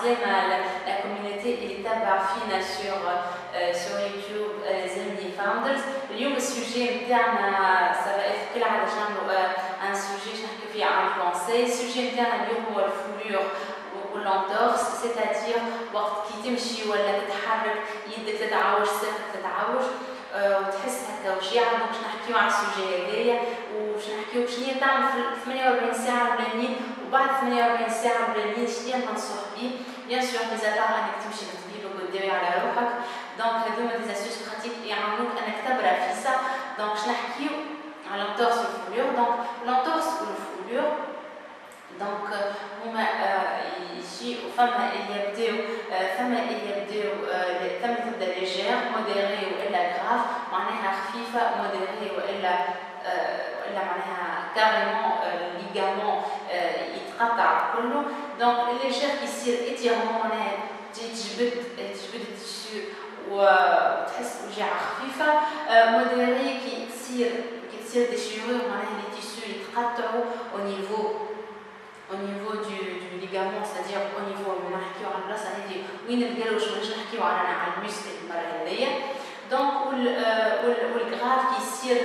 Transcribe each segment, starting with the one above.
زي ما la communauté اللي تابع فينا sur YouTube les amis founders. اليوم السوجي نتاعنا كالعادة نعملوا ان سوجي نحكي فيه عن الكونساي. السوجي نتاعنا اليوم هو الفولور واللونتورس، سيتادير وقت كي تمشي ولا تتحرك يدك تتعوج ساقك تتعوج وتحس هكا وجيعة. دونك باش نحكيو على السوجي هذايا وباش نحكيو شنيا تعمل في 48 ساعة الأولانيين وبعد 48 ساعة الأولانيين شنيا تنصح بيه. بيان سور ميزاتار انك تمشي للطبيب وتداوي على روحك. دونك هذوما دي زاسيوس براتيك يعاونوك انك تبرع في سا. دونك باش نحكيو على لونتورس والفولور. دونك لونتورس والفولور دونك هما يجيو فما اللي يبداو تبدا ليجير موديري والا غراف، معناها خفيفه موديري والا معناها كاريمون الليغامون يتقطع كله. دونك ليجير كيصير اتيرمون معناها تجبد التيشو وتحس بوجيعه خفيفه. موديري كي تصير ديشيرور معناها لي تيشو يتقطعوا au niveau du ligament, c'est-à-dire au niveau où on نحكيو على البلاصه هذه وين القلوش ماناش نحكيو على المسكل المره هذيا. دونك والغراف كيصير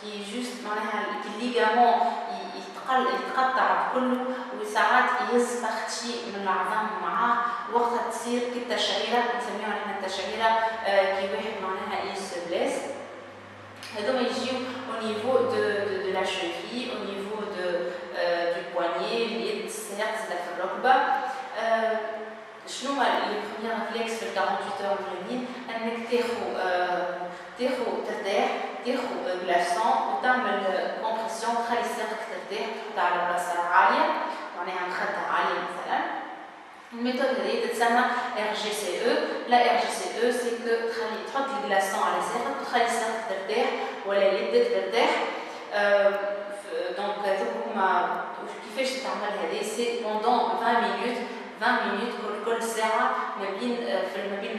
كي جوست معناها الليغامون يتقطع كله وساعات يهز بارتي من العظام معاه وقتها تصير كالتشعيره نسميوها نحن التشعيره كي واحد معناها يسبلاس. هذوما يجيو au niveau de la cheville, au niveau du poignet, اليد، الساق، في الركبه. شنو هما لي بروميير ريفلكس في 48 اور الاولانيين؟ انك ترتاح، تاخذ بلاصون وتعمل كومبرسيون، تخلي ساقك ترتاح، تحطها على بلاصه عاليه معناها مخده عاليه مثلا. الميثود هذه تتسمى RGCE. لا RGCE سي كو تحط البلاصون على ساقك وتخلي ساقك ترتاح ولا يدك ترتاح. دونك هما كيفاش تعمل هذه؟ سي بوندون 20 مينوت كل ساعه ما بين 24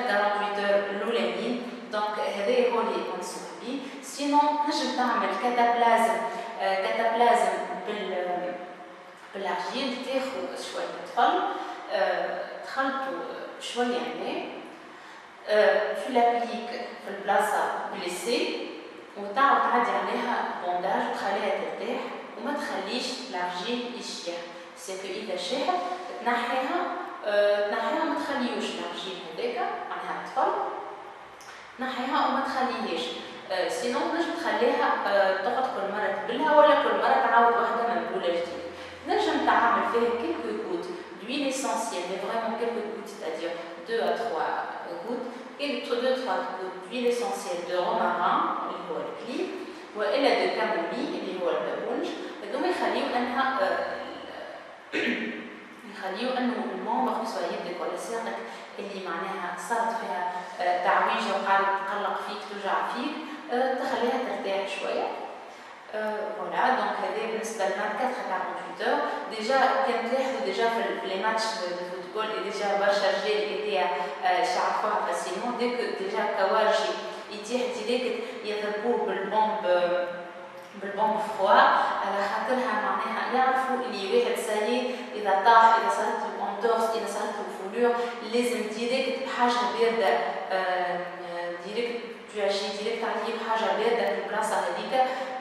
48 اور الاولانيين. دونك هذا هو اللي ننصح بيه. سينون تنجم تعمل كاتابلازم بالارجيل، تاخذ شويه طفل تخلطوا شويه ماء في لابليك في البلاصه بليسي وتعاود تعدي عليها بونداج وتخليها ترتاح وما تخليش الارجيل يشيح. سيكو اذا شاحت تنحيها ما تخليوش الارجيل هذاك معناها الطفل تنحيها وما تخليهاش. سينو تنجم تخليها تقعد كل مره تبلها ولا كل مره تعاود واحده مبلوله جديد. تنجم تعمل فيها كيلكو غوت d'huile essentielle, mais vraiment quelques gouttes, c'est-à-dire 2 à 3 gouttes, et 2-3 gouttes d'huile essentielle de romarin اللي هو الكليب والا de camomille اللي هو البابونج. هذوما يخليو انه المنبخ سواء يدك ولا ساقك اللي معناها صارت فيها تعويجه وقاعده تقلق فيك توجع فيك تخليها ترتاح شويه. فوالا دونك هذا بالنسبه ل 24 48 ديجا كان تلاحظوا ديجا في لي ماتش دو فوتبول ديجا برشا رجال اللي يعرفوها فاسيلمون ديك ديجا كواجي يتيح ديريكت يضربوه بالبوم فخوا على خاطرها معناها يعرفوا اللي واحد سايي اذا طاح اذا صارت له اونتورس اذا صارت له فولور لازم ديريكت بحاجه بارده ديريكت تواجي ديريكت عليه بحاجه بارده في البلاصه هذيك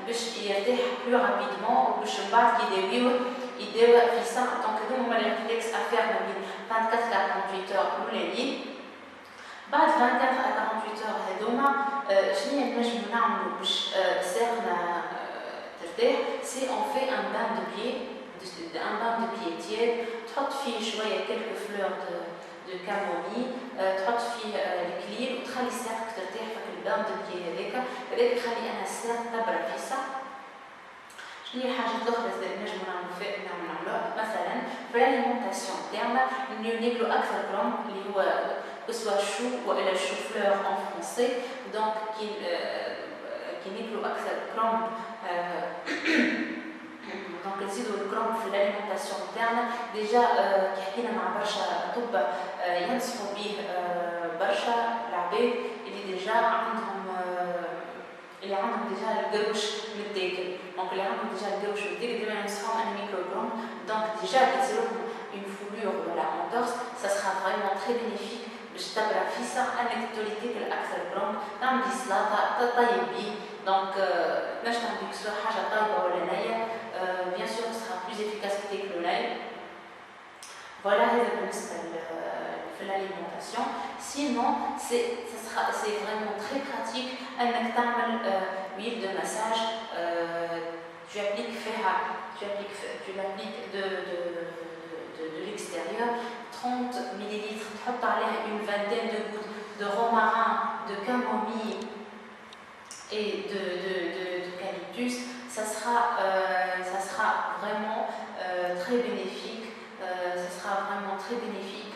باش يرتاح بلو رابيدمون وباش من بعد كي يداوى في ساق. دونك هذوما هما لي ريفلكس افير ما بين 24 48 اور الاولانيين. بعد 24 48 اور هذوما شنو نجمو نعملو باش ساقنا ترتاح؟ سي اون في ان بان دو بيي تياد تحط فيه شويه كلكو فلور دو كامومي تحط فيه الكليل وتخلي ساقك ترتاح في البان دو بيي هذاك يخلي انا الساق تبرد في ساق. شنو هي الحاجات الاخرى اللي نجمو نعملوها؟ مثلا في الاليمونتاسيون تاعنا ناكلو اكثر كروم اللي هو سوا شو والا شو فلور ان فرونسي. دونك كي ناكلو اكثر كروم دونك نزيدو الكروم في الاليمونتاسيون تاعنا. ديجا كي حكينا مع برشا اطباء ينصحوا به برشا العباد اللي ديجا عندهم ديجا القروش متاكل. دونك اللي عندهم ديجا القروش متاكل ديما ننصحهم ان ياكلو كروم. دونك ديجا كي تصير لهم اون فولور très bénéfique باش تبرع فيسا انك تولي تاكل اكثر بروم تعملي سلطه تطيب بيه دونك باش تعملي كسوا حاجه طايبه ولا نيه بيان سور سera plus efficace que تاكلو ناي فوالا هذا بالنسبه في l'alimentation sinon c'est vraiment très pratique انك تعمل huile de massage tu l'appliques de l'extérieur 30 ml تحط عليها une vingtaine de gouttes de romarin de camomille et d'eucalyptus ça sera vraiment très bénéfique ça sera vraiment très bénéfique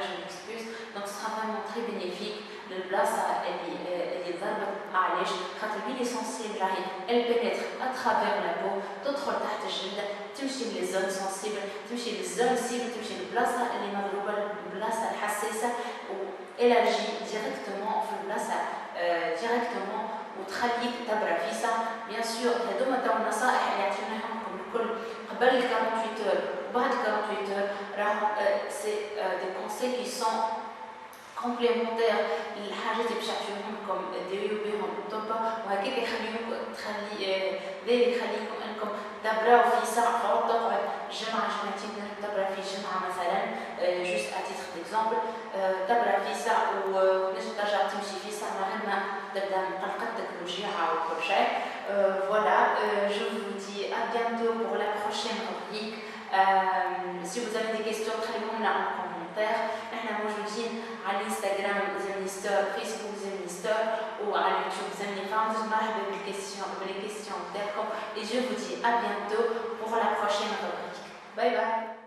je m'excuse donc ce sera vraiment très bénéfique البلاصه اللي ضربت معليش خاطر l'huile essentielle راهي elle pénètre à travers la peau تدخل تحت الجلد تمشي لي زون سنسيبل تمشي للزون سيبل تمشي للبلاصه اللي مضروبه البلاصه الحساسه و élargie directement في البلاصه directement وتخليك تبرع فيسا بيان سور هذوما تاع النصائح اللي عطيناهم لكم الكل قبل 48 heures وبعد 48 heures راهم سي دي كونساي كي سون كومبليمونتير للحاجات اللي باش تعطيوهم لكم ديريو بهم الطب وهكاك يخليكم انكم تبراو في ساعه تقعد جمعه جمعتين تبرا في جمعه مثلا جوست ا تيتر ديكزامبل تبرا في ساعه ونجم ترجع تمشي في ساعه مهمه تبدا مقلقتك وجيعه وكل شيء voilà je vous dis à bientôt pour la prochaine rubrique si vous avez des questions خليهم لنا en commentaire احنا موجودين على الانستغرام زمني ستور فيسبوك زمني ستور وعلى اليوتيوب زمني فاوندرز مرحبا بالكيستيون تاعكم et je vous dis à bientôt pour la prochaine rubrique bye bye